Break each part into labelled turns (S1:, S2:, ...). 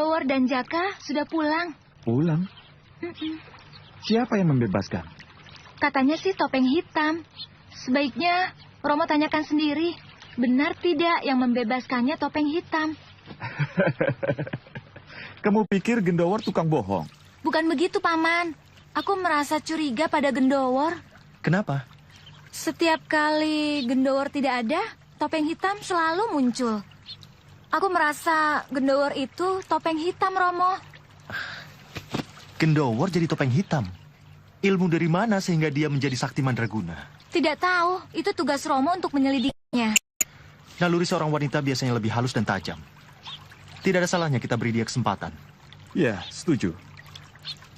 S1: Gendowor dan Jaka sudah pulang.
S2: Pulang? Siapa yang membebaskan?
S1: Katanya sih topeng hitam. Sebaiknya Romo tanyakan sendiri. Benar tidak yang membebaskannya topeng hitam?
S2: Kamu pikir Gendowor tukang bohong?
S1: Bukan begitu, Paman. Aku merasa curiga pada Gendowor.
S3: Kenapa?
S1: Setiap kali Gendowor tidak ada, topeng hitam selalu muncul. Aku merasa Gendowor itu topeng hitam, Romo.
S3: Gendowor jadi topeng hitam. Ilmu dari mana sehingga dia menjadi sakti mandraguna?
S1: Tidak tahu, itu tugas Romo untuk menyelidikinya.
S3: Naluri seorang wanita biasanya lebih halus dan tajam. Tidak ada salahnya kita beri dia kesempatan.
S2: Ya, setuju.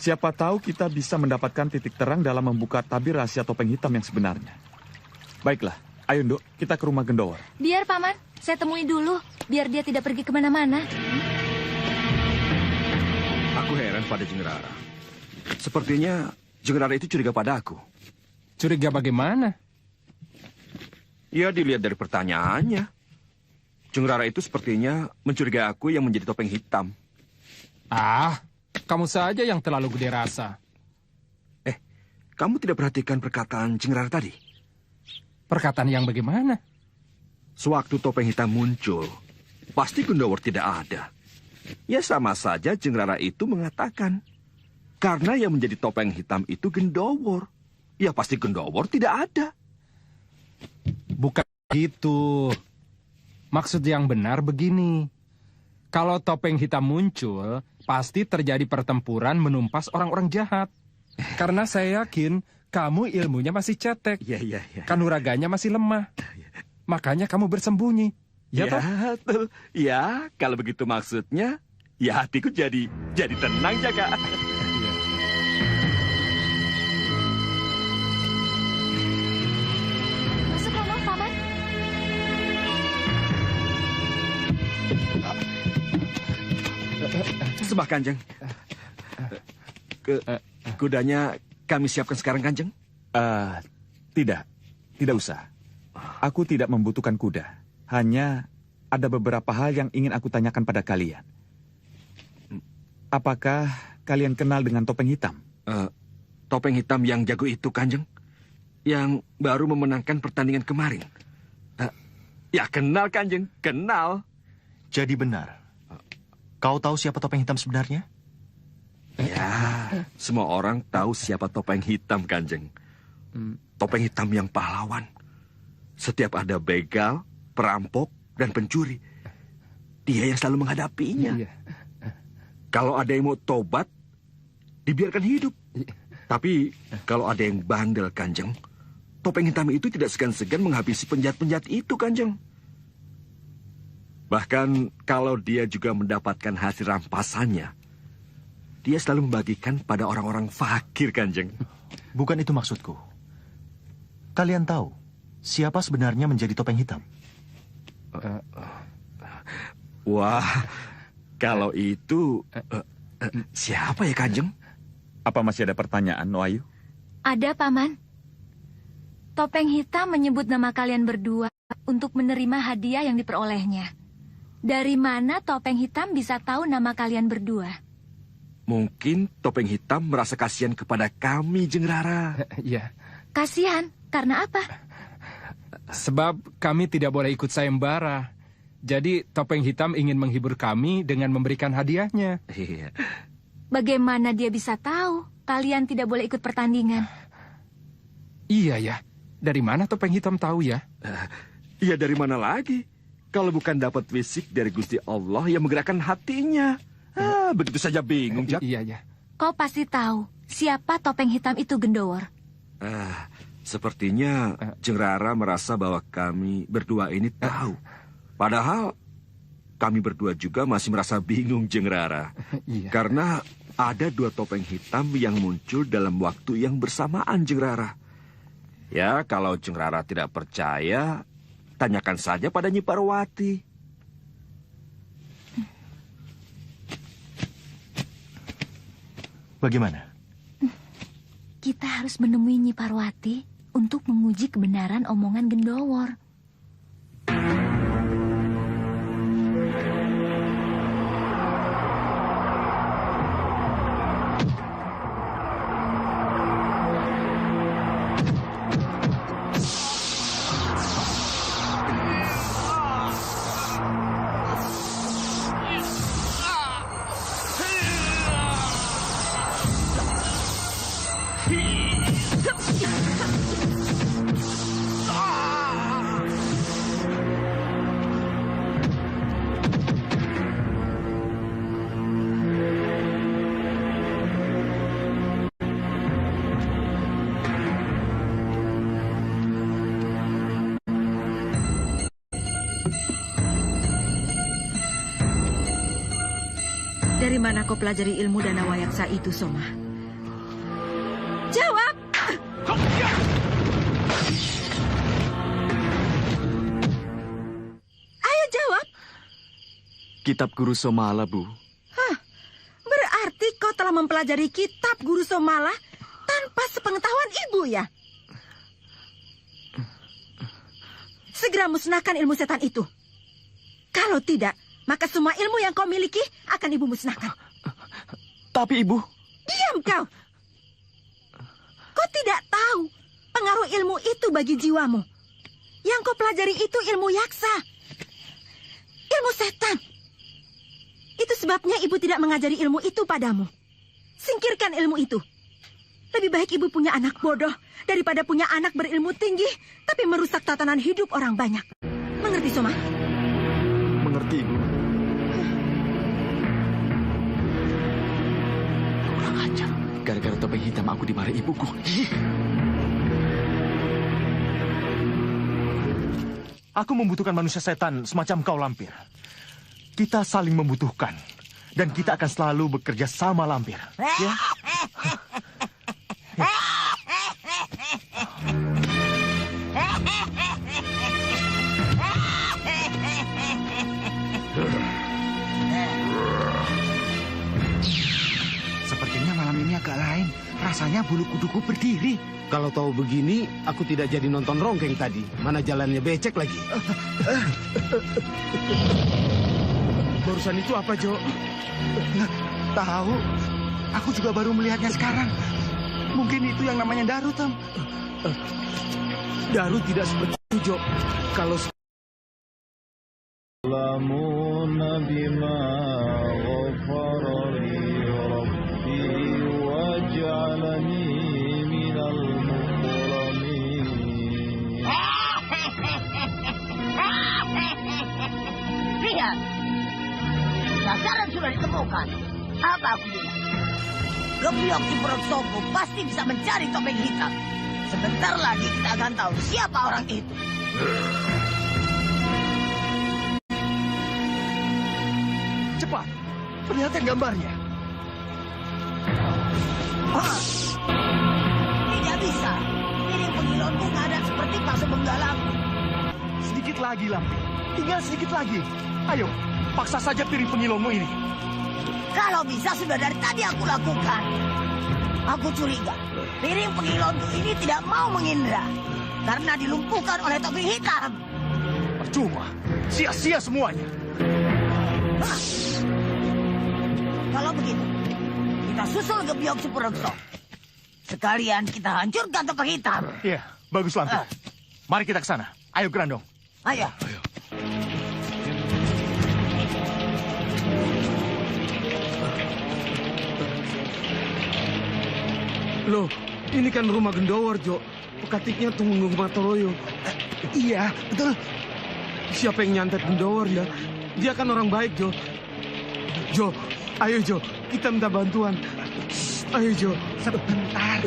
S2: Siapa tahu kita bisa mendapatkan titik terang dalam membuka tabir rahasia topeng hitam yang sebenarnya. Baiklah, ayo Nduk, kita ke rumah Gendowor.
S1: Biar, Paman, saya temui dulu, biar dia tidak pergi kemana-mana.
S4: Aku heran pada Jengrara. Sepertinya Jengrara itu curiga pada aku.
S5: Curiga bagaimana?
S4: Ya, dilihat dari pertanyaannya. Jengrara itu sepertinya mencurigai aku yang menjadi topeng hitam.
S5: Ah, kamu saja yang terlalu gede rasa.
S4: Kamu tidak perhatikan perkataan Jengrara tadi?
S5: Perkataan yang bagaimana?
S4: Sewaktu topeng hitam muncul, pasti Gendowor tidak ada. Ya sama saja Jengrara itu mengatakan. Karena yang menjadi topeng hitam itu Gendowor. Ya pasti Gendowor tidak ada.
S5: Bukan gitu. Maksud yang benar begini. Kalau topeng hitam muncul, pasti terjadi pertempuran menumpas orang-orang jahat. Karena saya yakin kamu ilmunya masih cetek.
S4: Ya.
S5: Kanuraganya masih lemah. Makanya kamu bersembunyi. Ya, toh?
S4: Tuh. Ya, kalau begitu maksudnya, ya hatiku jadi tenang, Jaka.
S1: Masuk, Romo, Paman.
S4: Sembah Kanjeng. Kudanya kami siapkan sekarang, Kanjeng?
S2: Tidak usah. Aku tidak membutuhkan kuda. Hanya ada beberapa hal yang ingin aku tanyakan pada kalian. Apakah kalian kenal dengan topeng hitam?
S4: Topeng hitam yang jago itu, Kanjeng? Yang baru memenangkan pertandingan kemarin. Ya, kenal, Kanjeng. Kenal.
S3: Jadi benar. Kau tahu siapa topeng hitam sebenarnya?
S4: Ya, semua orang tahu siapa topeng hitam, Kanjeng. Topeng hitam yang pahlawan. Setiap ada begal, perampok, dan pencuri, dia yang selalu menghadapinya. Kalau ada yang mau tobat, dibiarkan hidup. Tapi kalau ada yang bandel, Kanjeng, topeng hitam itu tidak segan-segan menghabisi penjahat-penjahat itu, Kanjeng. Bahkan kalau dia juga mendapatkan hasil rampasannya, dia selalu membagikan pada orang-orang fakir, Kanjeng.
S3: Bukan itu maksudku. Kalian tahu siapa sebenarnya menjadi topeng hitam?
S4: Wah, kalau itu siapa ya, Kanjeng?
S2: Apa masih ada pertanyaan, Noayu?
S1: Ada, Paman. Topeng hitam menyebut nama kalian berdua untuk menerima hadiah yang diperolehnya. Dari mana topeng hitam bisa tahu nama kalian berdua?
S4: Mungkin topeng hitam merasa kasihan kepada kami, Jengrara.
S5: Iya.
S1: Kasihan, karena apa?
S5: Sebab kami tidak boleh ikut sayembara. Jadi topeng hitam ingin menghibur kami dengan memberikan hadiahnya.
S4: Iya.
S1: Bagaimana dia bisa tahu kalian tidak boleh ikut pertandingan?
S5: Iya ya. Dari mana topeng hitam tahu ya?
S4: Iya, dari mana lagi? Kalau bukan dapat fisik dari Gusti Allah yang menggerakkan hatinya. Begitu saja bingung, Jak.
S5: Iya ya.
S1: Kau pasti tahu siapa topeng hitam itu, Gendowor.
S4: Sepertinya Jengrara merasa bahwa kami berdua ini tahu. Padahal kami berdua juga masih merasa bingung, Jengrara.
S5: Iya.
S4: Karena ada dua topeng hitam yang muncul dalam waktu yang bersamaan, Jengrara. Ya, kalau Jengrara tidak percaya, tanyakan saja pada Nyi Parwati.
S3: Bagaimana?
S1: Kita harus menemui Nyi Parwati untuk menguji kebenaran omongan Gendowor.
S6: Dari mana kau pelajari ilmu dana wayaksa itu, Soma? Jawab! Ayo jawab!
S2: Kitab Guru Somala, Bu.
S6: Berarti kau telah mempelajari kitab Guru Somala tanpa sepengetahuan ibu ya? Segera musnahkan ilmu setan itu. Kalau tidak, maka semua ilmu yang kau miliki akan ibu musnahkan.
S2: Tapi Ibu...
S6: Diam kau! Kau tidak tahu pengaruh ilmu itu bagi jiwamu. Yang kau pelajari itu ilmu yaksa. Ilmu setan. Itu sebabnya ibu tidak mengajari ilmu itu padamu. Singkirkan ilmu itu. Lebih baik ibu punya anak bodoh daripada punya anak berilmu tinggi tapi merusak tatanan hidup orang banyak. Mengerti, Soma?
S2: Mengerti, Ibu. Kurang ajar. Gara-gara topeng hitam aku dimarahi ibuku.
S3: Aku membutuhkan manusia setan semacam kau, Lampir. Kita saling membutuhkan. Dan kita akan selalu bekerja sama, Lampir. Ya?
S7: Sepertinya malam ini agak lain. Rasanya bulu kuduku berdiri.
S8: Kalau tahu begini, aku tidak jadi nonton Ronggeng tadi. Mana jalannya becek lagi.
S7: Barusan itu apa, Jo? Tahu. Aku juga baru melihatnya sekarang. Mungkin itu yang namanya Daru, Tam.
S8: Daru tidak seperti itu, Jo. Kalau
S9: Lihat, sasaran sudah ditemukan. Apa aku bilang? Gebyok si Purwosobo pasti bisa mencari topeng hitam. Sebentar lagi kita akan tahu siapa orang itu.
S3: Cepat, perlihatkan gambarnya.
S9: Tidak bisa. Ini pengilonku ngadat seperti pasu benggalaku.
S3: Sedikit lagi, Lampir. Tinggal sedikit lagi. Ayo, paksa saja piring pengilonmu ini.
S9: Kalau bisa sudah dari tadi aku lakukan. Aku curiga piring pengilonku ini tidak mau mengindra karena dilumpuhkan oleh topeng hitam.
S3: Percuma, sia-sia semuanya.
S9: Kalau begitu, kita susul Gebyok si Purwosobo. Sekalian kita hancurkan topeng hitam.
S3: Iya, bagus, Lampir. Mari kita ke sana. Ayo, Grandong.
S9: Ayo.
S8: Loh, ini kan rumah Gendowar, Jo. Pekatiknya Tumenggung Matoloyo.
S7: Iya, betul.
S8: Siapa yang nyantet Gendowar ya? Dia kan orang baik, Jo. Jo, ayo Jo, kita minta bantuan. Ayo Jo.
S7: Sebentar.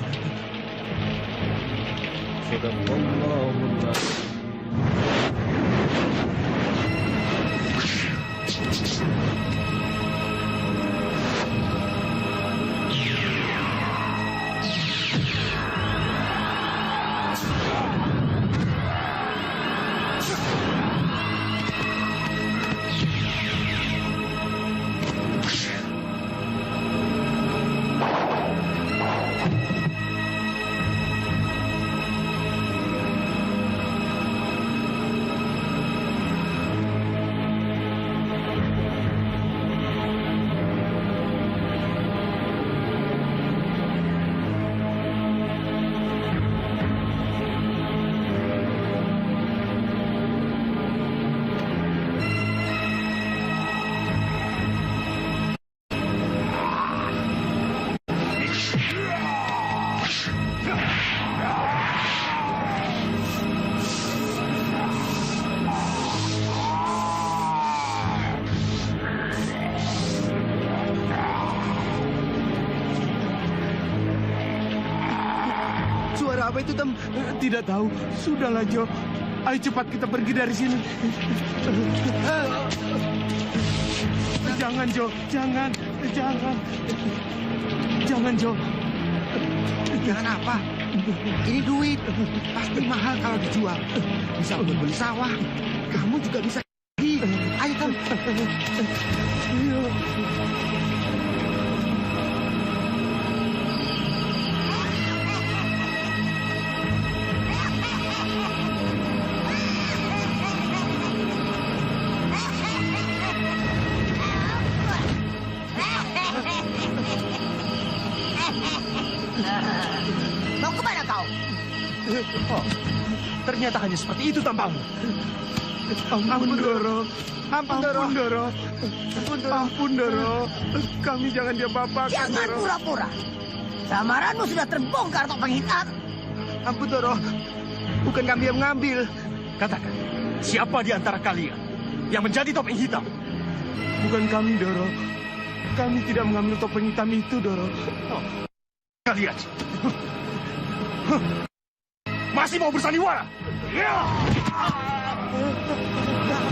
S8: Suara apa itu, Tem? Tidak tahu. Sudahlah, Jo. Ayo cepat kita pergi dari sini. Jangan, Jo. Jangan. Jangan, Jo.
S7: Jangan apa? Ini duit. Pasti mahal kalau dijual. Bisa untuk beli sawah. Kamu juga bisa. Ayo, Tom.
S9: Mau kemana kau?
S3: Oh, ternyata hanya seperti itu tampangmu.
S8: Ampun, Doro.
S7: Ampun, Doro.
S8: Ampun, Doro. Ampun, Doro. Kami jangan diapa-apakan,
S9: Jangan
S8: Doro.
S9: pura-pura. Samaranmu sudah terbongkar, Topeng Hitam.
S7: Ampun, Doro. Bukan kami yang mengambil.
S3: Katakan, siapa di antara kalian yang menjadi topeng hitam?
S8: Bukan kami, Doro. Kami tidak mengambil topeng hitam itu, Doro.
S3: Kalian masih mau bersandiwara? Ya!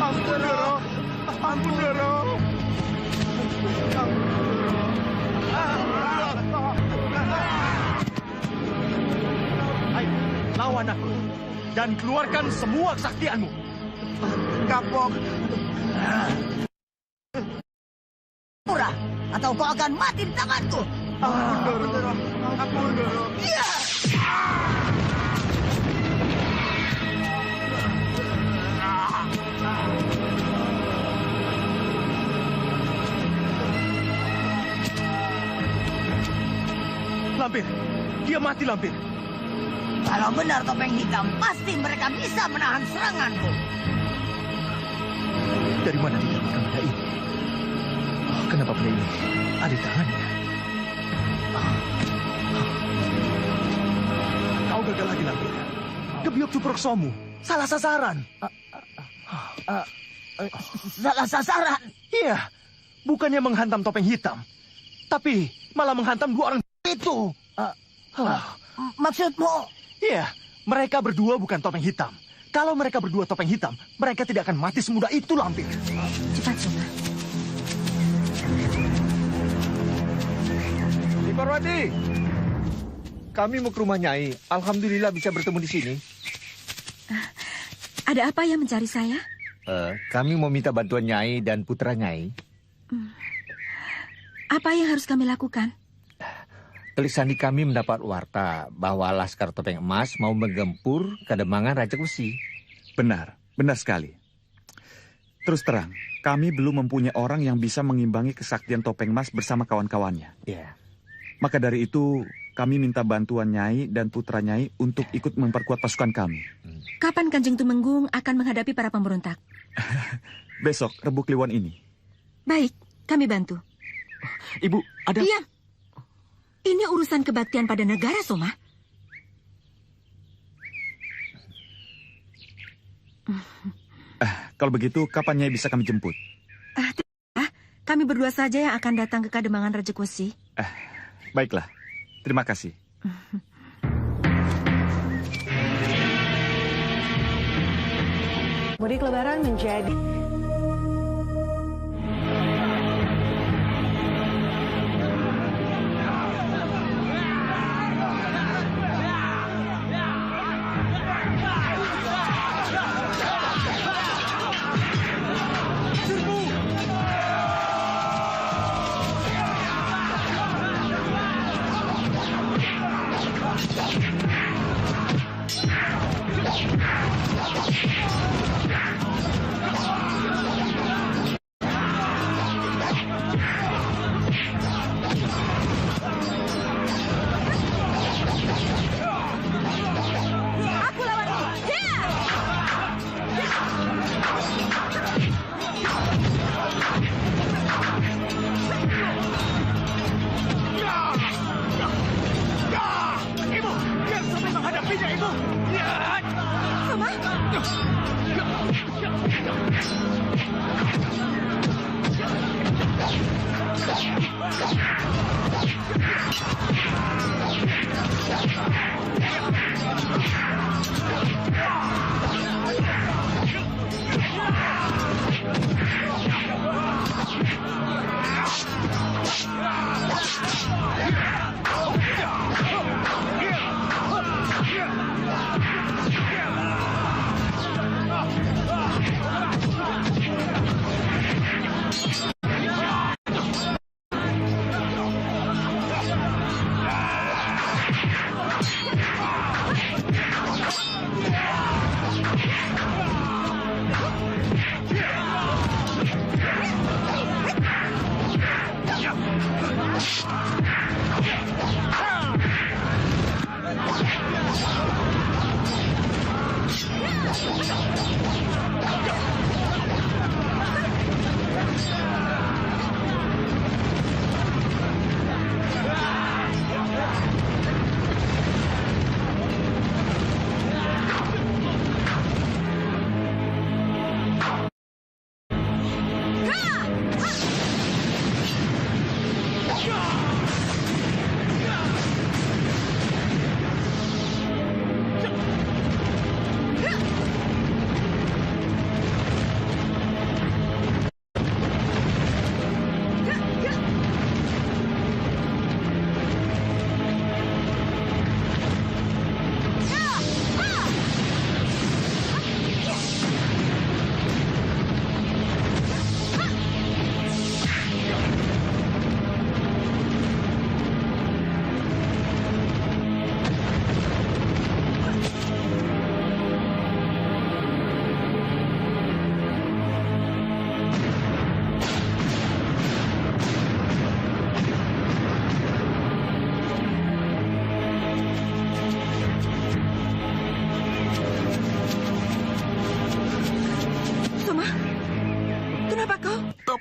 S8: Ampun, Doro. Ampun, Doro.
S3: Ayo, lawan aku dan keluarkan semua kesaktianmu.
S7: Kapok.
S9: Pura, atau kau akan mati di tanganku.
S8: Ampun, Doro. Ampun, Doro.
S9: Ya!
S3: Lampir, dia mati, Lampir.
S9: Kalau benar Topeng Hitam, pasti mereka bisa menahan seranganku.
S3: Dari mana dia dapatkan benda ini? Oh, kenapa benda ini ada di tangannya? Kau gagal lagi, Lampir. Gebyok Cuproksomu salah sasaran.
S9: Salah sasaran.
S3: Iya, bukannya menghantam Topeng Hitam, tapi malah menghantam dua orang itu.
S9: Maksudmu?
S3: Iya, mereka berdua bukan Topeng Hitam. Kalau mereka berdua Topeng Hitam, mereka tidak akan mati semudah itu, Lampir.
S6: Cepat, Soma.
S7: Di Parwati. Kami mau ke rumah Nyai. Alhamdulillah bisa bertemu di sini.
S6: Ada apa yang mencari saya?
S7: Kami mau minta bantuan Nyai dan putra Nyai.
S6: Apa yang harus kami lakukan?
S7: Telik sandi kami mendapat warta bahwa Laskar Topeng Emas mau menggempur Kademangan Raja Besi.
S2: Benar sekali. Terus terang, kami belum mempunyai orang yang bisa mengimbangi kesaktian Topeng Emas bersama kawan-kawannya.
S7: Ya.
S2: Maka dari itu, kami minta bantuan Nyai dan putra Nyai untuk ikut memperkuat pasukan kami.
S6: Kapan Kanjeng Tumenggung akan menghadapi para pemberontak?
S2: Besok, Rebu Kliwon ini.
S6: Baik, kami bantu.
S3: Ibu, ada...
S6: Diam! Ini urusan kebaktian pada negara, Soma.
S2: Kalau begitu, kapan Nyai bisa kami jemput?
S6: Tidak, kami berdua saja yang akan datang ke Kademangan Raja Besi.
S2: Baiklah, terima kasih.
S10: Mudik Lebaran menjadi...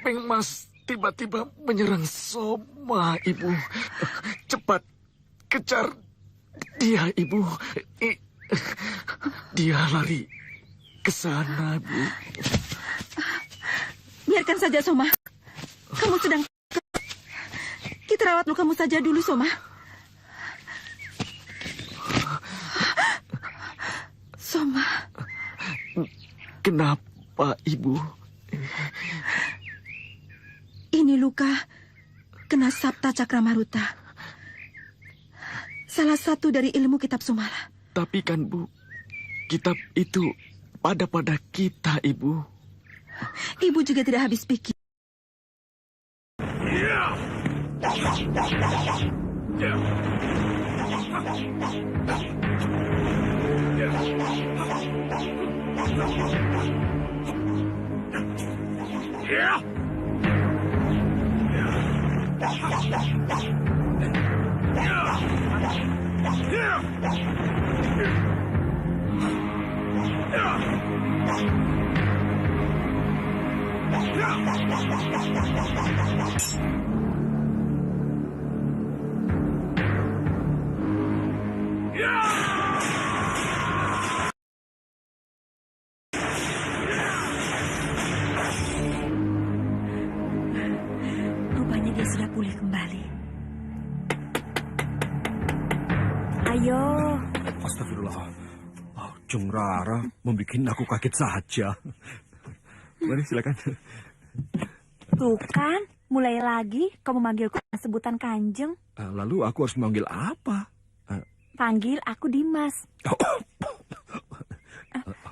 S2: topeng emas tiba-tiba menyerang Soma, Ibu. Cepat kejar dia, Ibu. Dia lari ke sana, Bu.
S6: Biarkan saja, Soma. Kamu sedang... Kita rawat lukamu saja dulu, Soma. Soma.
S2: Kenapa, Ibu?
S6: Ini luka kena Sabta Cakramaruta. Salah satu dari ilmu kitab Sumala.
S2: Tapi kan, Bu, kitab itu pada kita, Ibu.
S6: Ibu juga tidak habis pikir. Rupanya dia sudah pulih kembali.
S4: Ayo. Astagfirullah. Jeng Rara membuat aku kaget saja. Mari silakan.
S10: Tuh kan, mulai lagi kamu manggilku dengan sebutan Kanjeng.
S4: Lalu aku harus memanggil apa?
S10: Panggil aku Dimas.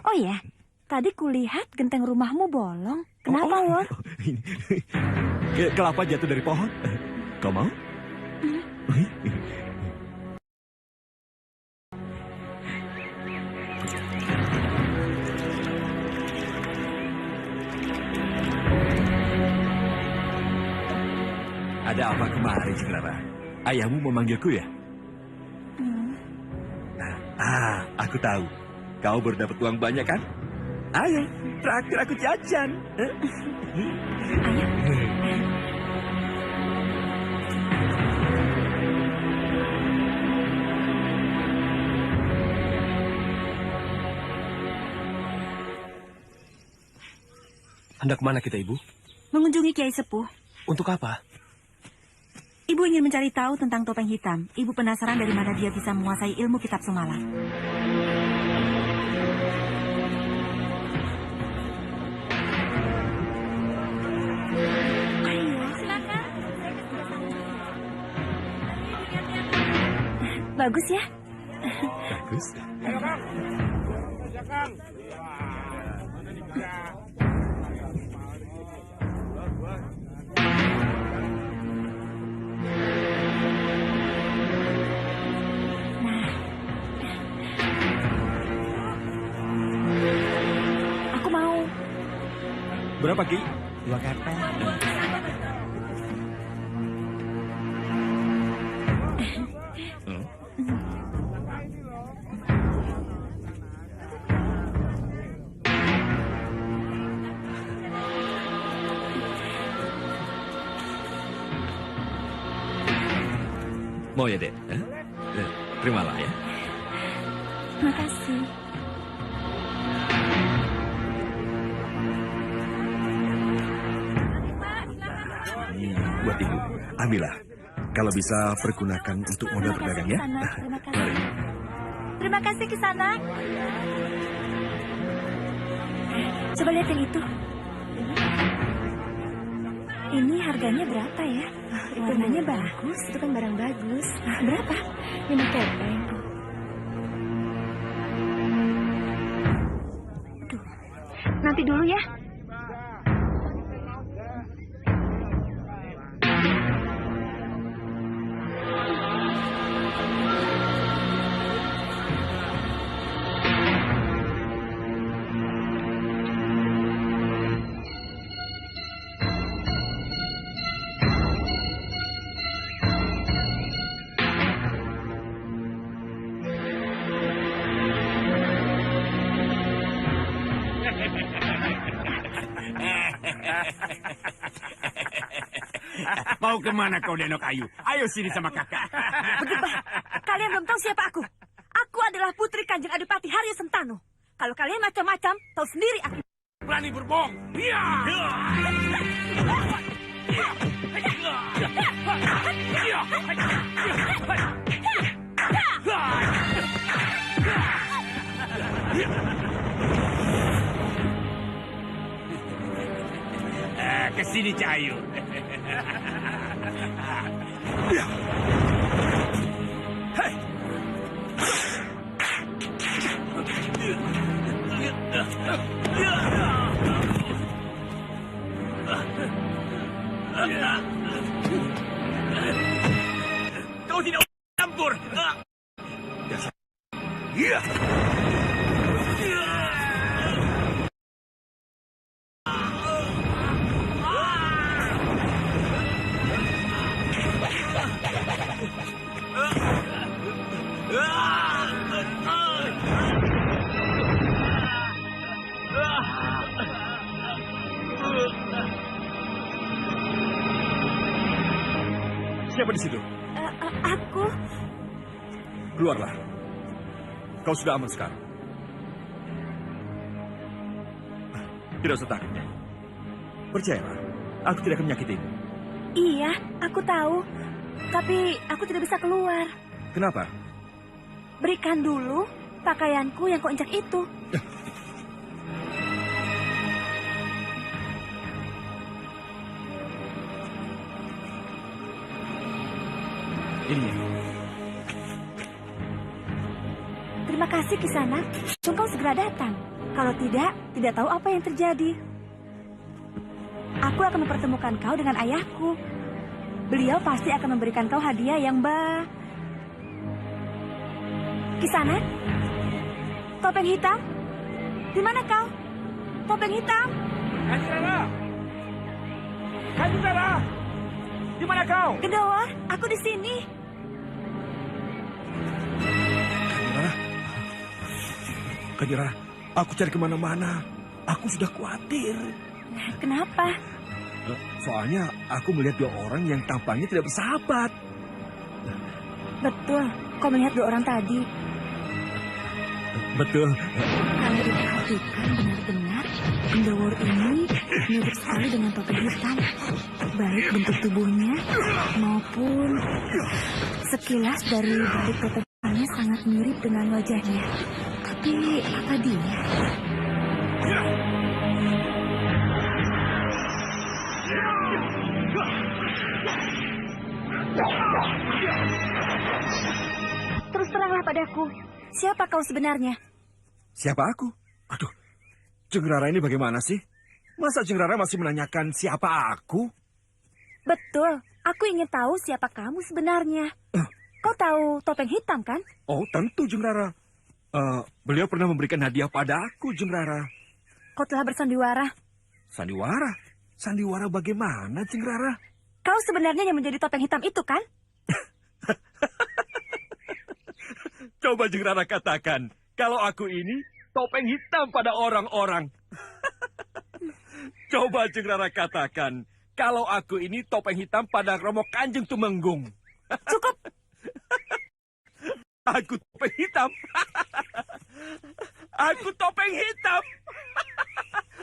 S10: Oh ya, tadi kulihat genteng rumahmu bolong. Kenapa, Won?
S4: Kelapa jatuh dari pohon. Kau mau? Ada apa kemarin, Clara? Ayahmu memanggilku ya? Aku tahu. Kau baru dapat uang banyak kan? Ayo, traktir aku jajan.
S11: Hendak kemana kita, Ibu?
S10: Mengunjungi Kiai Sepuh.
S11: Untuk apa?
S10: Ibu ingin mencari tahu tentang topeng hitam. Ibu penasaran dari mana dia bisa menguasai ilmu kitab Sumala. Ayo, silakan. Bagus ya?
S4: Bagus.
S10: Aku mau.
S4: Berapa, Ki?
S11: 2 kepeng.
S4: Mau ya, Dek? Terimalah ya.
S10: Makasih.
S4: Buat Ibu, ambillah. Kalau bisa pergunakan untuk modal berdagang ya.
S10: Terima kasih.
S4: Mari.
S10: Terima kasih, Kisanak. Coba lihat yang itu. Ini harganya berapa ya? Warnanya bagus. Itu kan barang bagus. Berapa? 5 kepeng. Aduh. Nanti dulu ya.
S12: Mau kemana kau, Denok Ayu? Ayo sini sama kakak.
S10: Berdebah, kalian belum tahu siapa aku. Aku adalah putri Kanjeng Adipati Haryo Sentano. Kalau kalian macam-macam, tahu sendiri aku.
S12: Berani berbohong. Iya. Kesini, Cahayu. Hei. Kau tidak campur. Iya.
S4: Siapa di situ?
S10: Aku.
S4: Keluarlah. Kau sudah aman sekarang. Tidak usah takut. Percayalah, aku tidak akan menyakitimu.
S10: Iya, aku tahu. Tapi aku tidak bisa keluar.
S4: Kenapa?
S10: Berikan dulu pakaianku yang kau injak itu.
S4: Ini.
S10: Terima kasih, Kisanak. Engkau segera datang. Kalau tidak tahu apa yang terjadi. Aku akan mempertemukan kau dengan ayahku. Beliau pasti akan memberikan kau hadiah yang Kisanak? Topeng hitam? Di mana kau? Topeng hitam?
S12: Kanjeng Rara! Di mana kau?
S10: Gendawar, aku di sini.
S4: Kanjeng Rara, aku cari kemana-mana. Aku sudah khawatir.
S10: Kenapa?
S4: Soalnya aku melihat dua orang yang tampangnya tidak bersahabat.
S10: Betul, kau melihat dua orang tadi.
S4: Betul.
S10: Kalau diperhatikan benar-benar, Gendawar ini mirip sekali dengan topeng hitam. Baik bentuk tubuhnya maupun sekilas dari balik topeng hitamnya sangat mirip dengan wajahnya. Tapi apa dia? Terus teranglah padaku, siapa kau sebenarnya?
S4: Siapa aku? Aduh, Jeng Rara ini bagaimana sih? Masa Jeng Rara masih menanyakan siapa aku?
S10: Betul, aku ingin tahu siapa kamu sebenarnya. Kau tahu topeng hitam kan?
S4: Oh, tentu Jeng Rara. Beliau pernah memberikan hadiah pada aku, Jeng Rara.
S10: Kau telah bersandiwara.
S4: Sandiwara? Sandiwara bagaimana, Jeng Rara?
S10: Kau sebenarnya yang menjadi topeng hitam itu kan?
S4: Coba Jeng Rara katakan, kalau aku ini topeng hitam pada orang-orang. Coba Jeng Rara katakan, kalau aku ini topeng hitam pada Romo Kanjeng Tumenggung.
S10: Cukup.
S4: Aku topeng hitam. Aku topeng hitam.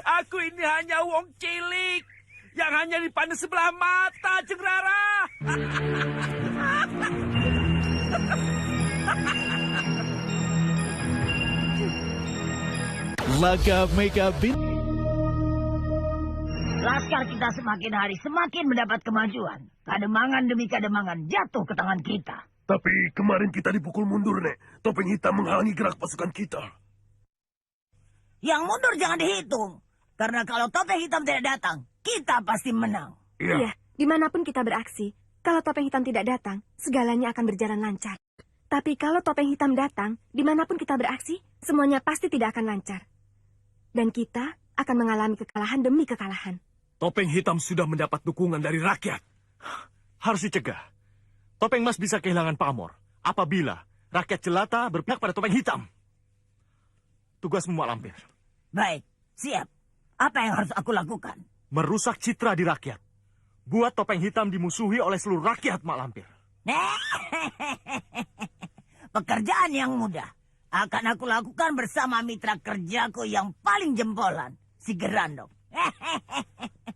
S4: Aku ini hanya wong cilik yang hanya dipandang sebelah mata, Jeng Rara.
S13: Laga Mega Bin.
S9: Laskar kita semakin hari semakin mendapat kemajuan. Kademangan demi kademangan jatuh ke tangan kita.
S14: Tapi kemarin kita dipukul mundur, Nek. Topeng hitam menghalangi gerak pasukan kita.
S9: Yang mundur jangan dihitung. Karena kalau topeng hitam tidak datang, kita pasti menang.
S10: Iya, dimanapun kita beraksi, kalau topeng hitam tidak datang, segalanya akan berjalan lancar. Tapi kalau topeng hitam datang, dimanapun kita beraksi, semuanya pasti tidak akan lancar. Dan kita akan mengalami kekalahan demi kekalahan.
S3: Topeng hitam sudah mendapat dukungan dari rakyat. Harus dicegah. Topeng emas bisa kehilangan pamor apabila rakyat jelata berpihak pada topeng hitam. Tugasmu, Mak Lampir.
S9: Baik, siap. Apa yang harus aku lakukan?
S3: Merusak citra di rakyat. buat Topeng Hitam dimusuhi oleh seluruh rakyat Mak Lampir.
S9: Pekerjaan yang mudah akan aku lakukan bersama mitra kerjaku yang paling jempolan, si Gerandong.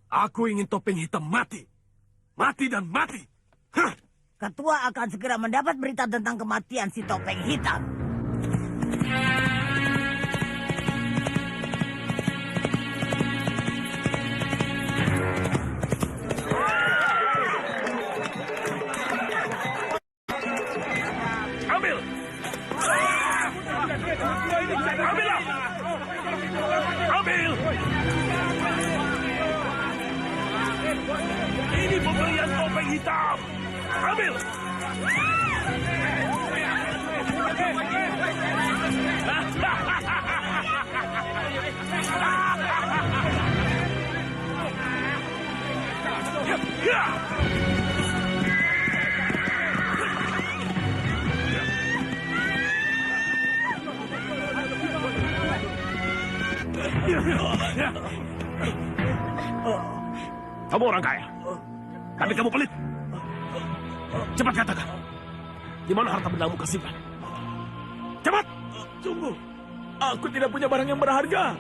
S14: Aku ingin Topeng Hitam mati. Mati dan mati. Hah!
S9: Ketua akan segera mendapat berita tentang kematian si Topeng Hitam.
S14: Ambil! Ambillah! Ambil! Ini pemberian Topeng Hitam. Ambil! Kamu orang kaya, tapi kamu pelit. Cepat katakan, di mana harta bendamu kau simpan? Cepat!
S12: Tunggu, aku tidak punya barang yang berharga.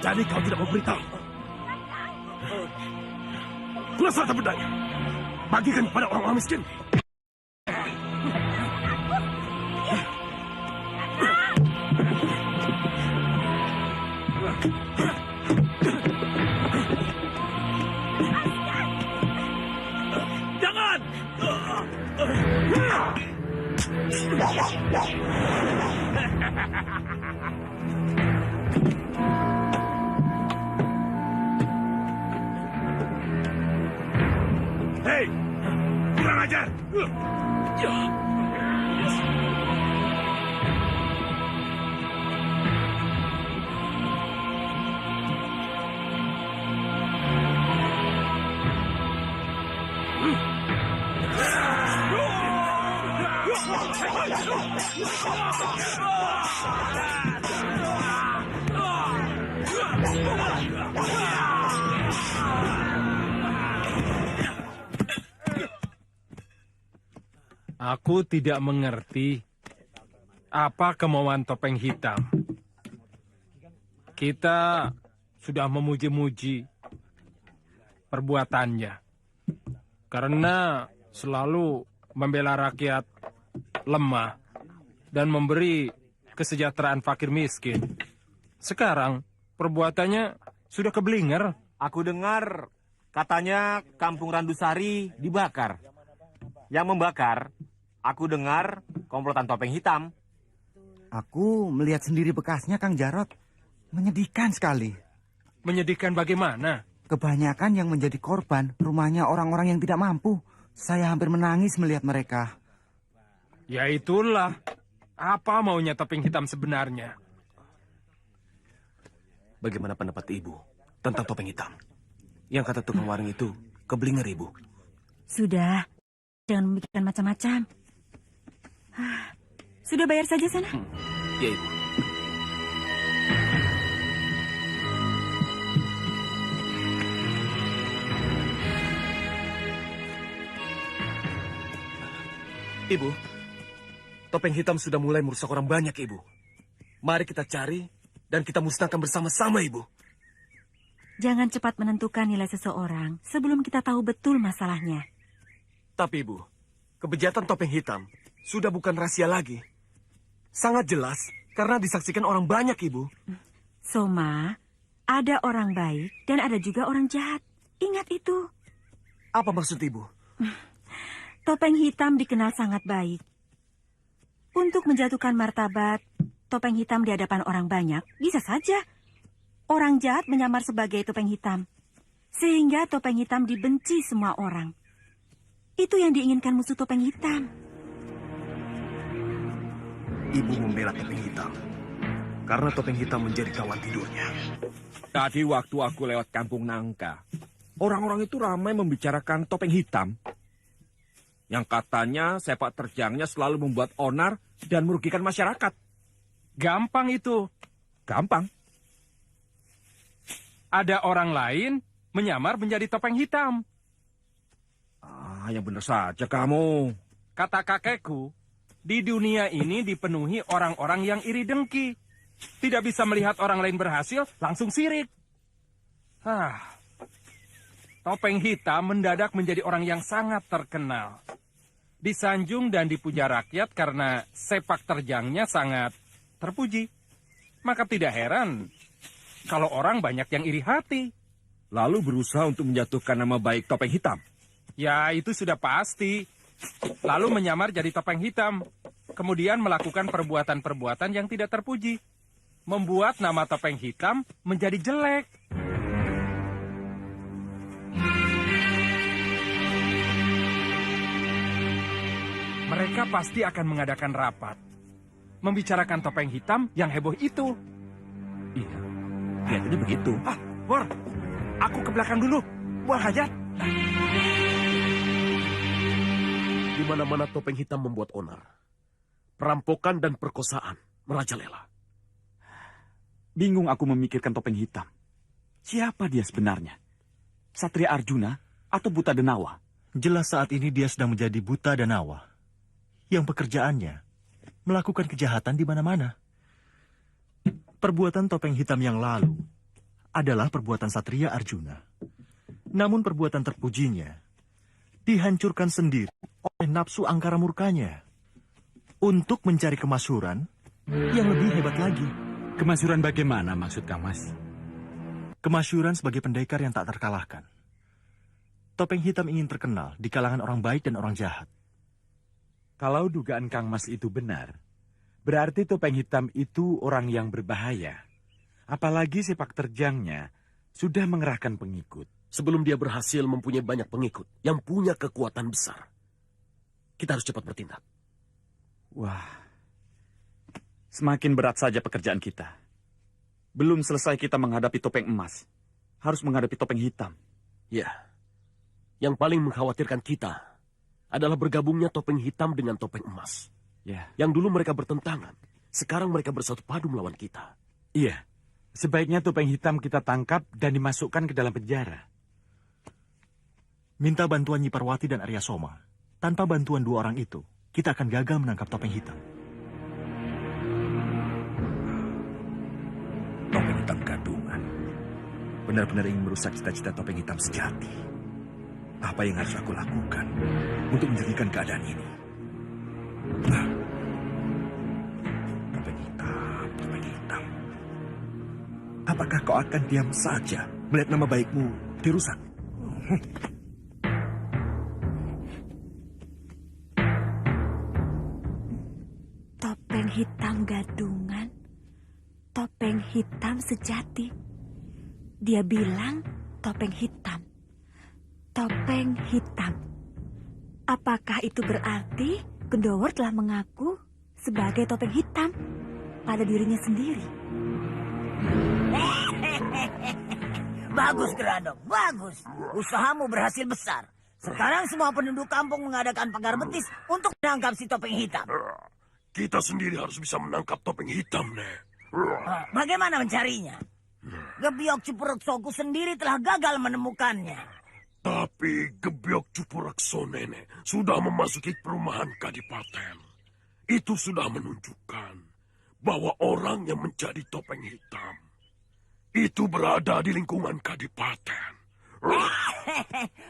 S14: Jadi kau tidak memberitahu. Kelas harta bendanya, bagikan kepada orang-orang miskin.
S12: Jangan!
S14: Hei, kurang ajar!
S5: Aku tidak mengerti apa kemauan Topeng Hitam. Kita sudah memuji-muji perbuatannya karena selalu membela rakyat lemah dan memberi kesejahteraan fakir miskin. Sekarang perbuatannya sudah keblinger.
S3: Aku dengar katanya Kampung Randusari dibakar. Yang membakar, aku dengar komplotan Topeng Hitam.
S7: Aku melihat sendiri bekasnya, Kang Jarot. Menyedihkan sekali.
S5: Menyedihkan bagaimana?
S7: Kebanyakan yang menjadi korban rumahnya orang-orang yang tidak mampu. Saya hampir menangis melihat mereka.
S5: Ya itulah. Apa maunya Topeng Hitam sebenarnya?
S11: Bagaimana pendapat Ibu tentang Topeng Hitam? Yang kata tukang warung itu keblinger, Ibu.
S10: Sudah, jangan memikirkan macam-macam. Sudah bayar saja sana.
S11: Ya, Ibu. Ibu, Topeng Hitam sudah mulai merusak orang banyak, Ibu. Mari kita cari dan kita musnahkan bersama-sama, Ibu.
S10: Jangan cepat menentukan nilai seseorang sebelum kita tahu betul masalahnya.
S11: Tapi, Ibu, kebejatan Topeng Hitam sudah bukan rahasia lagi. Sangat jelas karena disaksikan orang banyak, Ibu.
S10: Soma, ada orang baik dan ada juga orang jahat. Ingat itu.
S11: Apa maksud Ibu?
S10: Topeng Hitam dikenal sangat baik. Untuk menjatuhkan martabat Topeng Hitam di hadapan orang banyak, bisa saja orang jahat menyamar sebagai Topeng Hitam. Sehingga Topeng Hitam dibenci semua orang. Itu yang diinginkan musuh Topeng Hitam.
S11: Ibu membela Topeng Hitam karena Topeng Hitam menjadi kawan tidurnya.
S4: Tadi waktu aku lewat kampung Nangka, orang-orang itu ramai membicarakan Topeng Hitam. Yang katanya sepak terjangnya selalu membuat onar dan merugikan masyarakat.
S5: Gampang itu.
S4: Gampang.
S5: Ada orang lain menyamar menjadi topeng hitam.
S4: Yang benar saja kamu.
S5: Kata kakekku, di dunia ini dipenuhi orang-orang yang iri dengki. Tidak bisa melihat orang lain berhasil, langsung sirik. Topeng hitam mendadak menjadi orang yang sangat terkenal. Disanjung dan dipuja rakyat karena sepak terjangnya sangat terpuji. Maka tidak heran kalau orang banyak yang iri hati.
S4: Lalu berusaha untuk menjatuhkan nama baik topeng hitam.
S5: Ya, itu sudah pasti. Lalu menyamar jadi topeng hitam. Kemudian melakukan perbuatan-perbuatan yang tidak terpuji. Membuat nama topeng hitam menjadi jelek. Mereka pasti akan mengadakan rapat. Membicarakan topeng hitam yang heboh itu.
S4: Iya, kelihatannya begitu.
S3: War, aku ke belakang dulu. Buang hajat. Di mana-mana topeng hitam membuat onar. Perampokan dan perkosaan merajalela.
S2: Bingung aku memikirkan topeng hitam. Siapa dia sebenarnya? Satria Arjuna atau Buta Denawa?
S3: Jelas saat ini dia sedang menjadi Buta Denawa. Yang pekerjaannya melakukan kejahatan di mana-mana. Perbuatan topeng hitam yang lalu adalah perbuatan Satria Arjuna. Namun perbuatan terpujinya dihancurkan sendiri oleh nafsu angkara murkanya untuk mencari kemasyhuran yang lebih hebat lagi.
S13: Kemasyhuran bagaimana maksud Kang Mas?
S3: Kemasyhuran sebagai pendekar yang tak terkalahkan. Topeng hitam ingin terkenal di kalangan orang baik dan orang jahat.
S13: Kalau dugaan Kang Mas itu benar, berarti topeng hitam itu orang yang berbahaya. Apalagi sepak terjangnya sudah mengerahkan pengikut.
S14: Sebelum dia berhasil mempunyai banyak pengikut yang punya kekuatan besar, kita harus cepat bertindak.
S2: Wah, semakin berat saja pekerjaan kita. Belum selesai kita menghadapi topeng emas. Harus menghadapi topeng hitam.
S14: Ya, yang paling mengkhawatirkan kita adalah bergabungnya topeng hitam dengan topeng emas.
S2: Ya.
S14: Yang dulu mereka bertentangan, sekarang mereka bersatu padu melawan kita.
S13: Iya, sebaiknya topeng hitam kita tangkap dan dimasukkan ke dalam penjara.
S3: Minta bantuan Nyi Parwati dan Arya Soma. Tanpa bantuan dua orang itu, kita akan gagal menangkap topeng hitam.
S4: Topeng hitam gadungan. Benar-benar ingin merusak cita-cita topeng hitam sejati. Apa yang harus aku lakukan untuk menjernihkan keadaan ini? Topeng hitam, topeng hitam. Apakah kau akan diam saja melihat nama baikmu dirusak?
S10: Topeng hitam gadungan, topeng hitam sejati. Dia bilang topeng hitam. Topeng hitam. Apakah itu berarti Gendowor telah mengaku sebagai topeng hitam pada dirinya sendiri?
S9: Bagus, Geradok, bagus. Usahamu berhasil besar. Sekarang semua penduduk kampung mengadakan pagar betis untuk menangkap si topeng hitam.
S14: Kita sendiri harus bisa menangkap topeng hitam, Nek.
S9: Bagaimana mencarinya? Gebyok Cipureksoku sendiri telah gagal menemukannya.
S14: Tapi Gebyok Cipurekso Nenek sudah memasuki perumahan Kadipaten. Itu sudah menunjukkan bahwa orang yang menjadi topeng hitam itu berada di lingkungan Kadipaten.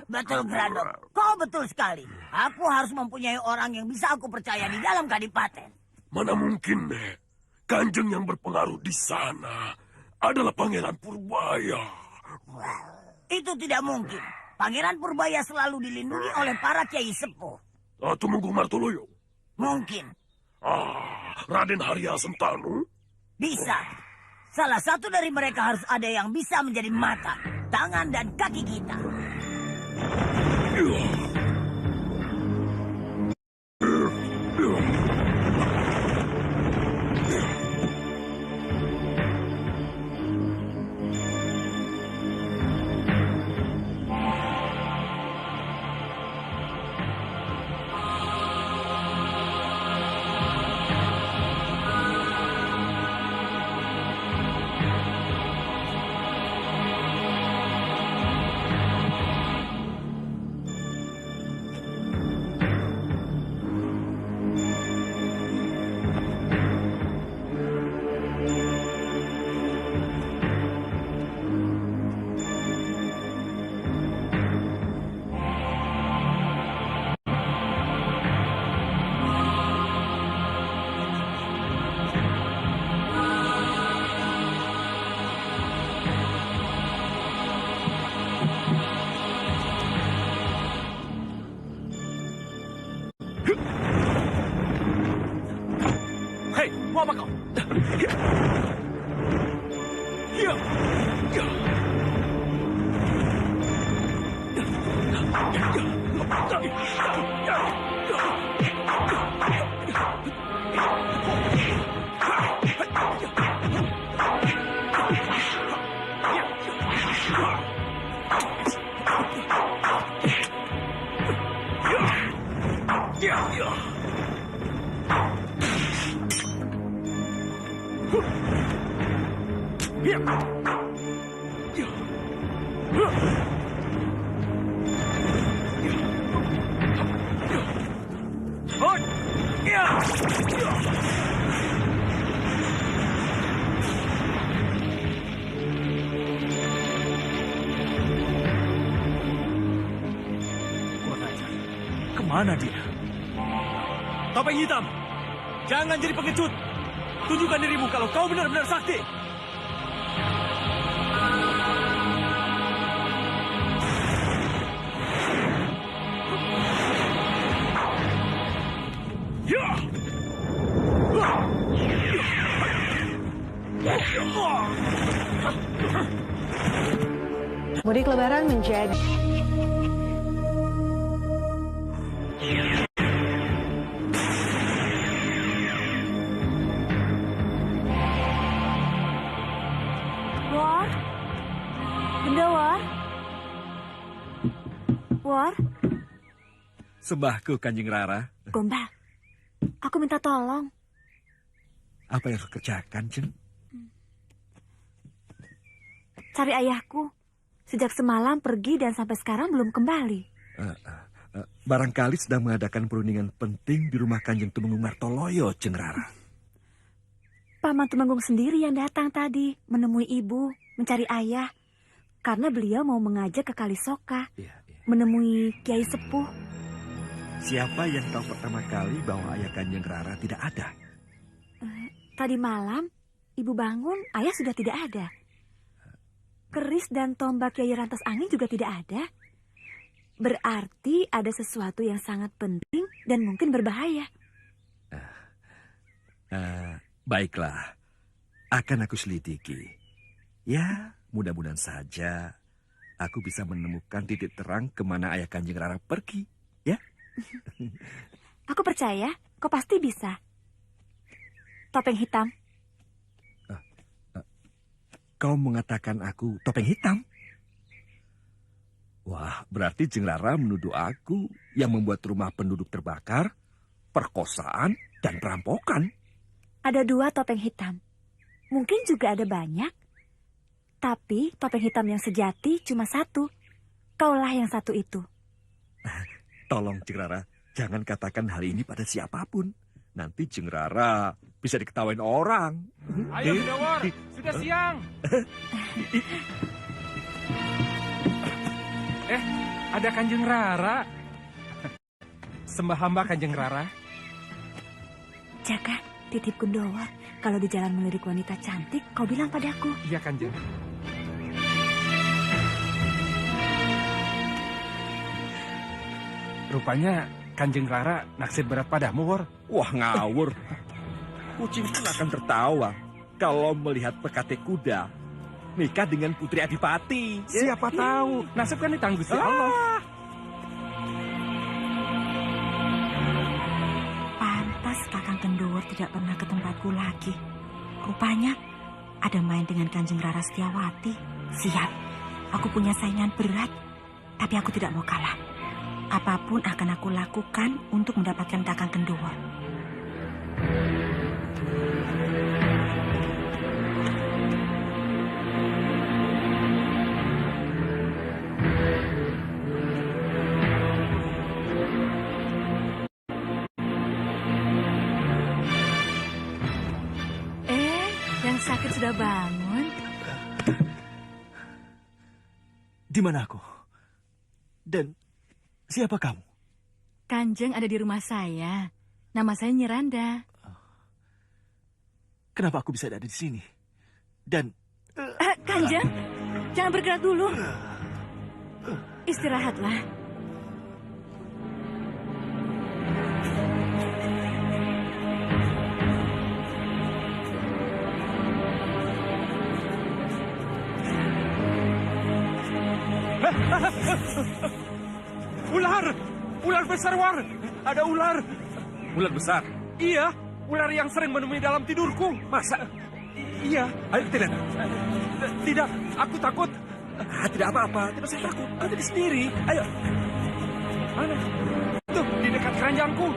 S9: Betul, Geradok. Kau betul sekali. Aku harus mempunyai orang yang bisa aku percaya di dalam Kadipaten.
S14: Mana mungkin, Nek. Kanjeng yang berpengaruh di sana adalah Pangeran Purbaya.
S9: Itu tidak mungkin. Pangeran Purbaya selalu dilindungi oleh para kiai sepuh.
S14: Tumenggung Martoloyo?
S9: Mungkin.
S14: Raden Harya Sentanu?
S9: Bisa. Salah satu dari mereka harus ada yang bisa menjadi mata, tangan, dan kaki kita.
S3: apa kau? Kemana dia? Topeng Hitam, jangan jadi pengecut. Tunjukkan dirimu kalau kau benar-benar sakti.
S15: Mudik Lebaran menjadi
S10: War? Benda War? War?
S4: Sembahku, Kanjeng Rara.
S10: Gombal, aku minta tolong.
S4: Apa yang kau kerjakan, Jeng?
S10: Cari ayahku. Sejak semalam pergi dan sampai sekarang belum kembali.
S4: Barangkali sedang mengadakan perundingan penting di rumah Kanjeng Tumenggung Martoloyo, Jeng Rara.
S10: Paman Tumenggung sendiri yang datang tadi menemui ibu, mencari ayah. Karena beliau mau mengajak ke Kalisoka, menemui Kiai Sepuh.
S4: Siapa yang tahu pertama kali bahwa ayah Kanjeng Rara tidak ada?
S10: Tadi malam, ibu bangun, ayah sudah tidak ada. Keris dan tombak Kiai Rantas Angin juga tidak ada. Berarti ada sesuatu yang sangat penting dan mungkin berbahaya.
S4: Baiklah, akan aku selidiki. Ya, mudah-mudahan saja aku bisa menemukan titik terang kemana ayah Kanjeng Rara pergi, ya?
S10: Aku percaya, kau pasti bisa. Topeng Hitam.
S4: Kau mengatakan aku topeng hitam? Wah, berarti Jeng Rara menuduh aku yang membuat rumah penduduk terbakar, perkosaan, dan perampokan.
S10: Ada 2 topeng hitam. Mungkin juga ada banyak. Tapi topeng hitam yang sejati cuma 1. Kaulah yang 1 itu.
S4: Tolong Jeng Rara, jangan katakan hal ini pada siapapun. Nanti Jeng Rara bisa diketawain orang.
S5: Ayo Bendawar, sudah siang. Ada Kanjeng Rara. Sembah hamba Kanjeng Rara.
S10: Jaga, titip Gundawar. Kalau di jalan melirik wanita cantik, kau bilang padaku.
S5: Iya Kanjeng. Rupanya Kanjeng Rara naksir berat padamu, War.
S4: Wah, ngawur. Kucing pun akan tertawa kalau melihat pekate kuda nikah dengan putri adipati.
S5: Siapa tahu, nasib kan ditangguh si Allah.
S10: Pantas Kakang Kendor tidak pernah ke tempatku lagi. Rupanya ada main dengan Kanjeng Rara Setiawati. Siap, aku punya saingan berat, tapi aku tidak mau kalah. Apapun akan aku lakukan untuk mendapatkan Kakang Kendor. Yang sakit sudah bangun.
S3: Di mana aku? Dan siapa kamu?
S10: Kanjeng ada di rumah saya. Nama saya Nyiranda.
S3: Kenapa aku bisa ada di sini? Dan...
S10: Kanjeng, jangan bergerak dulu. Istirahatlah.
S12: Ular besar, War. Ada ular.
S3: Ular besar?
S12: Iya, ular yang sering menemui dalam tidurku.
S3: Masa?
S12: Iya.
S3: Ayo kita lihat.
S12: Tidak, aku takut.
S3: Tidak apa-apa, tidak usah takut. Aku di sendiri. Ayo.
S12: Mana? Tuh, di dekat keranjangku.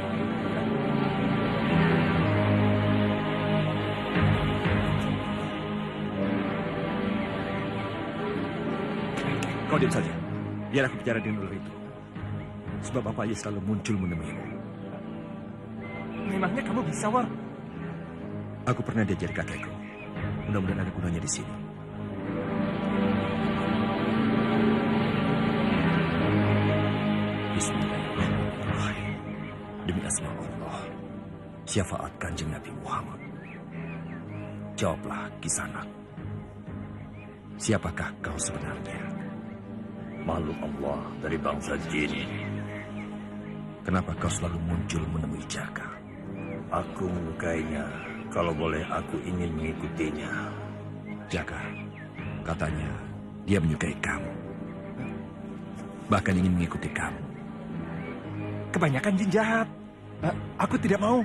S3: Kau diam saja. Biar aku bicara dengan ular itu. Sebab apa ia selalu muncul menemuimu.
S12: Memangnya kamu bisa, War?
S3: Aku pernah diajari kakekku. Mudah-mudahan ada gunanya di sini. Bismillahirrahmanirrahim. Demi asma Allah, syafaat Kanjeng Nabi Muhammad. Jawablah, Kisanak. Siapakah kau sebenarnya?
S14: Makhluk Allah dari bangsa jin.
S3: Kenapa kau selalu muncul menemui Jaka?
S14: Aku menyukainya. Kalau boleh, aku ingin mengikutinya.
S3: Jaka, katanya dia menyukai kamu. Bahkan ingin mengikuti kamu.
S12: Kebanyakan jin jahat. Aku tidak mau.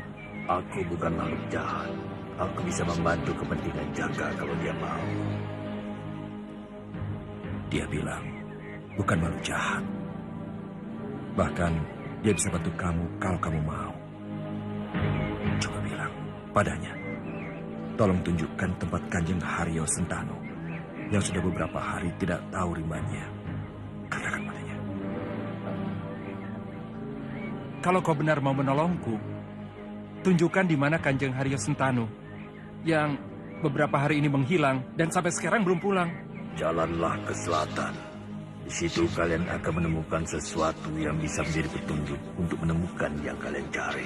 S14: Aku bukan makhluk jahat. Aku bisa membantu kepentingan Jaka kalau dia mau.
S3: Dia bilang, bukan makhluk jahat. Bahkan, dia bisa bantu kamu kalau kamu mau. Coba bilang padanya, tolong tunjukkan tempat Kanjeng Haryo Sentano yang sudah beberapa hari tidak tahu rimanya. Katakan padanya.
S5: Kalau kau benar mau menolongku, tunjukkan di mana Kanjeng Haryo Sentano yang beberapa hari ini menghilang dan sampai sekarang belum pulang.
S14: Jalanlah ke selatan. Di situ kalian akan menemukan sesuatu yang bisa menjadi petunjuk untuk menemukan yang kalian cari.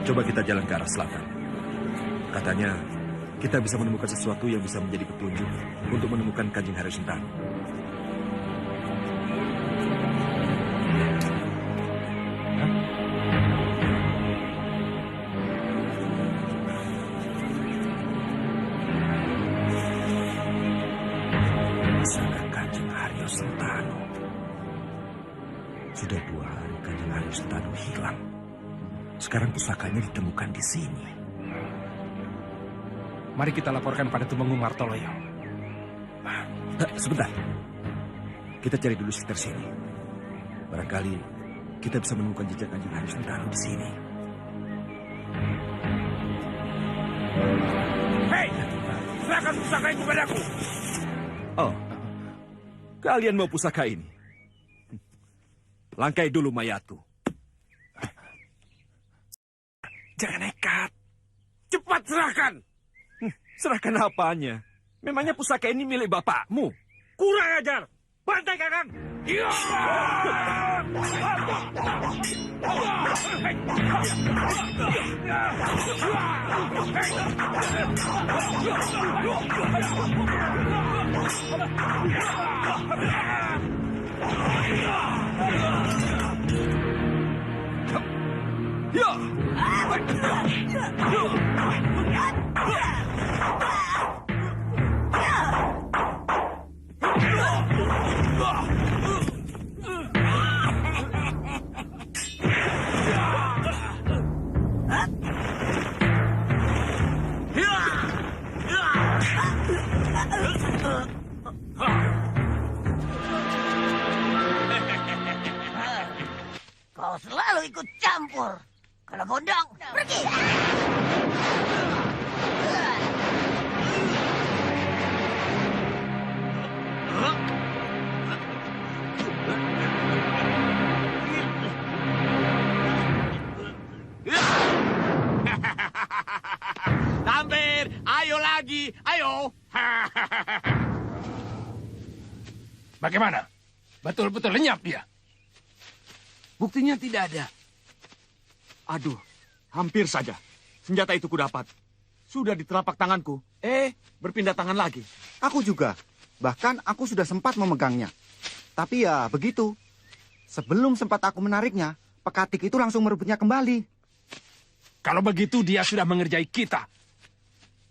S3: Coba kita jalan ke arah selatan. Katanya, kita bisa menemukan sesuatu yang bisa menjadi petunjuk untuk menemukan Kanjeng Haryo Sentano. Pusaka Kanjeng Haryo Sentano. Sudah 2 hari Kanjeng Haryo Sentano hilang. Sekarang pusakanya ditemukan di sini.
S5: Mari kita laporkan pada Tumenggung Martoloyo.
S3: Sebentar. Kita cari dulu sekitar sini. Barangkali kita bisa menemukan jejak Kanjeng Haryo Sentano di sini.
S12: Hei, serahkan pusaka itu padaku.
S3: Oh, kalian mau pusaka ini? Langkai dulu mayatku.
S12: Jangan nekat. Cepat serahkan.
S3: Serahkan apanya? Memangnya pusaka ini milik bapakmu?
S12: Kurang ajar. Bantai, Kakang. Ya!
S9: Kau selalu ikut campur. Kalau bodong, pergi.
S12: Tampir, ayo lagi, ayo.
S5: Bagaimana? Betul-betul lenyap dia.
S2: Buktinya tidak ada. Aduh, hampir saja. Senjata itu kudapat. Sudah di telapak tanganku. Berpindah tangan lagi.
S7: Aku juga. Bahkan aku sudah sempat memegangnya. Tapi ya begitu. Sebelum sempat aku menariknya, pekatik itu langsung merebutnya kembali.
S5: Kalau begitu dia sudah mengerjai kita.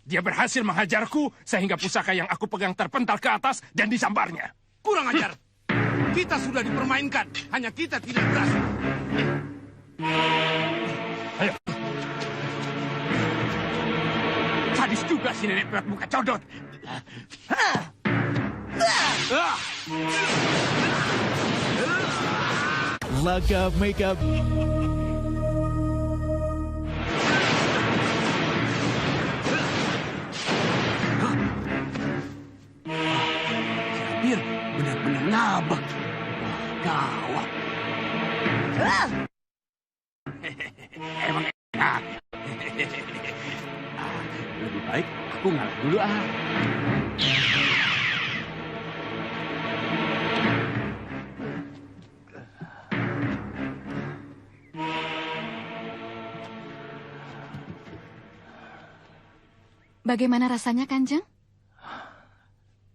S5: Dia berhasil menghajarku sehingga pusaka yang aku pegang terpental ke atas dan disambarnya.
S2: Kurang ajar. Kita sudah dipermainkan. Hanya kita tidak berhasil.
S5: Ayo.
S2: Sadis juga si nenek berat muka codot.
S16: Laga makeup.
S2: Hampir benar-benar ngabak. Gawat. Emang enak. Lebih baik aku ngalah dulu ah.
S10: Bagaimana rasanya, Kanjeng?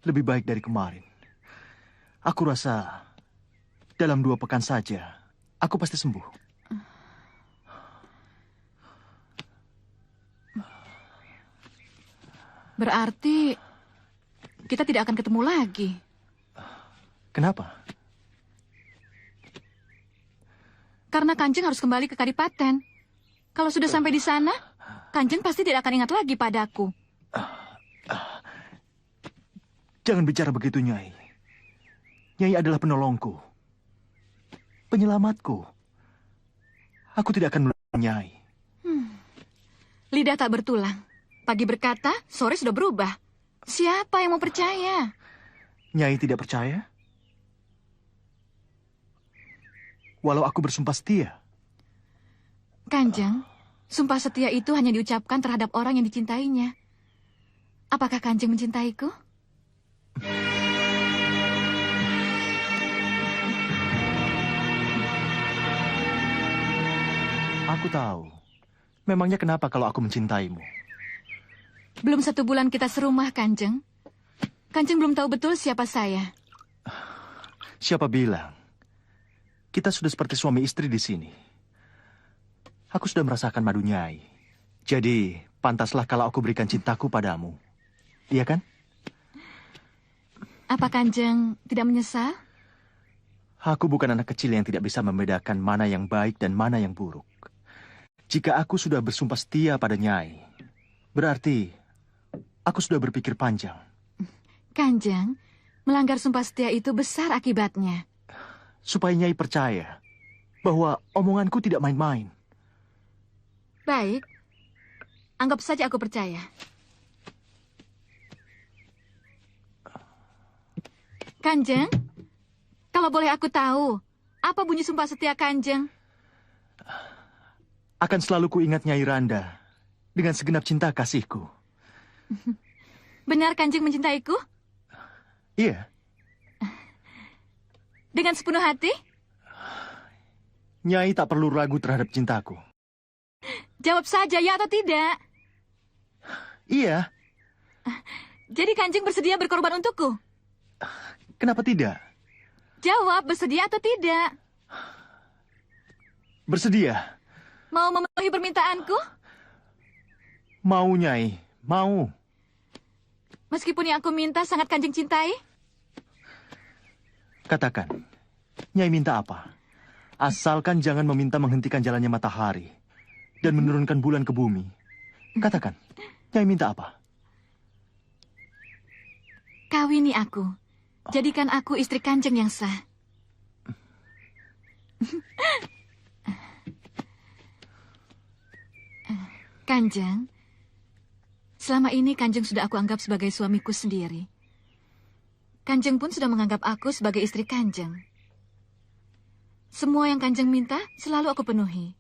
S7: Lebih baik dari kemarin. Aku rasa dalam 2 pekan saja, aku pasti sembuh.
S10: Berarti kita tidak akan ketemu lagi.
S7: Kenapa?
S10: Karena Kanjeng harus kembali ke Kadipaten. Kalau sudah sampai di sana, Kanjeng pasti tidak akan ingat lagi padaku.
S7: Jangan bicara begitu, Nyai. Nyai adalah penolongku. Penyelamatku. Aku tidak akan melupakan Nyai.
S10: Lidah tak bertulang. Pagi berkata, sore sudah berubah. Siapa yang mau percaya?
S7: Nyai tidak percaya? Walau aku bersumpah setia.
S10: Kanjeng, sumpah setia itu hanya diucapkan terhadap orang yang dicintainya. Apakah Kanjeng mencintaiku?
S7: Aku tahu. Memangnya kenapa kalau aku mencintaimu?
S10: Belum 1 bulan kita serumah, Kanjeng. Kanjeng belum tahu betul siapa saya.
S7: Siapa bilang? Kita sudah seperti suami istri di sini. Aku sudah merasakan madu Nyai. Jadi, pantaslah kalau aku berikan cintaku padamu. Iya kan?
S10: Apa Kanjeng tidak menyesal?
S7: Aku bukan anak kecil yang tidak bisa membedakan mana yang baik dan mana yang buruk. Jika aku sudah bersumpah setia pada Nyai, berarti aku sudah berpikir panjang.
S10: Kanjeng, melanggar sumpah setia itu besar akibatnya.
S7: Supaya Nyai percaya bahwa omonganku tidak main-main.
S10: Baik, anggap saja aku percaya. Kanjeng, kalau boleh aku tahu, apa bunyi sumpah setia Kanjeng?
S7: Akan selalu kuingat Nyai Randa dengan segenap cinta kasihku.
S10: Benar Kanjeng mencintaiku?
S7: Iya.
S10: Dengan sepenuh hati?
S7: Nyai tak perlu ragu terhadap cintaku.
S10: Jawab saja ya atau tidak.
S7: Iya.
S10: Jadi Kanjeng bersedia berkorban untukku?
S7: Kenapa tidak?
S10: Jawab, bersedia atau tidak?
S7: Bersedia.
S10: Mau memenuhi permintaanku?
S7: Mau, Nyai. Mau.
S10: Meskipun yang aku minta sangat Kanjeng cintai?
S7: Katakan, Nyai minta apa? Asalkan jangan meminta menghentikan jalannya matahari dan menurunkan bulan ke bumi. Katakan, Nyai minta apa?
S10: Kawini aku. Jadikan aku istri Kanjeng yang sah. Kanjeng, selama ini Kanjeng sudah aku anggap sebagai suamiku sendiri. Kanjeng pun sudah menganggap aku sebagai istri Kanjeng. Semua yang Kanjeng minta selalu aku penuhi.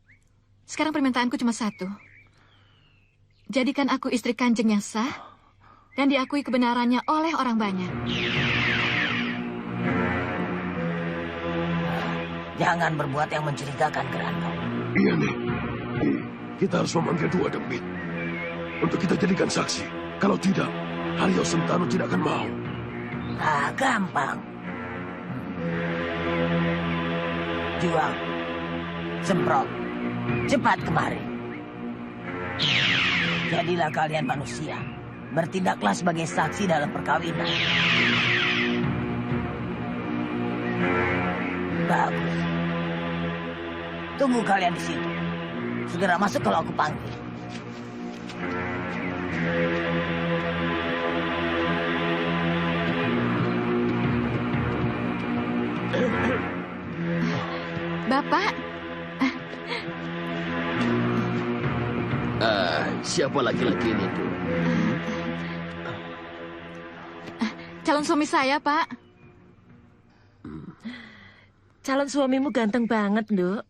S10: Sekarang permintaanku cuma 1. Jadikan aku istri Kanjeng yang sah dan diakui kebenarannya oleh orang banyak.
S9: Jangan berbuat yang mencurigakan, Gerandong.
S14: Iya nih. Kita harus memanggil 2 demit. Untuk kita jadikan saksi. Kalau tidak, Haryo Sentano tidak akan mau.
S9: Ah, gampang. Juang. Semprot. Cepat kemari. Jadilah kalian manusia. Bertindaklah sebagai saksi dalam perkawinan. Bagus. Tunggu kalian di situ. Segera masuk kalau aku panggil.
S10: Bapak,
S17: Siapa laki-laki ini tuh?
S10: calon suami saya, Pak.
S18: Calon suamimu ganteng banget, Nduk.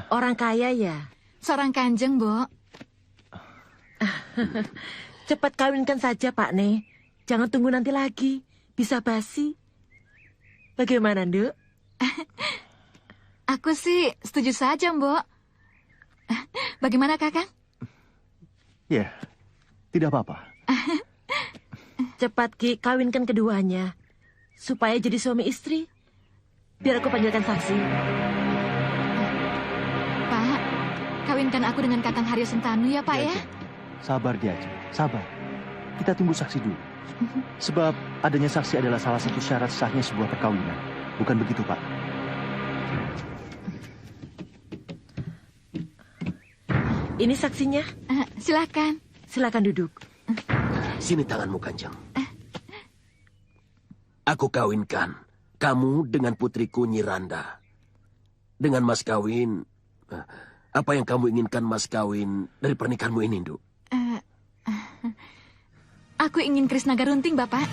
S18: Orang kaya ya?
S10: Seorang kanjeng, Bo.
S18: Cepat kawinkan saja, Pak Ne. Jangan tunggu nanti lagi. Bisa basi. Bagaimana, Nduk?
S10: Aku sih setuju saja, Mbok. Bagaimana, Kakang?
S7: Ya, tidak apa-apa.
S18: Cepat, Ki, kawinkan keduanya. Supaya jadi suami istri. Biar aku panggilkan saksi.
S10: Pak, kawinkan aku dengan Kakang Haryo Sentanu ya, Pak ya?
S7: Sabar Diajeng, sabar. Kita tunggu saksi dulu. Sebab adanya saksi adalah salah satu syarat sahnya sebuah perkawinan. Bukan begitu, Pak?
S18: Ini saksinya.
S10: Silakan.
S18: Silakan duduk.
S17: Sini tanganmu, Kanjeng. Aku kawinkan kamu dengan putriku Nyiranda. Dengan mas kawin, apa yang kamu inginkan mas kawin dari pernikahanmu ini, Nduk?
S10: Aku ingin Krisna Garunting, Bapak.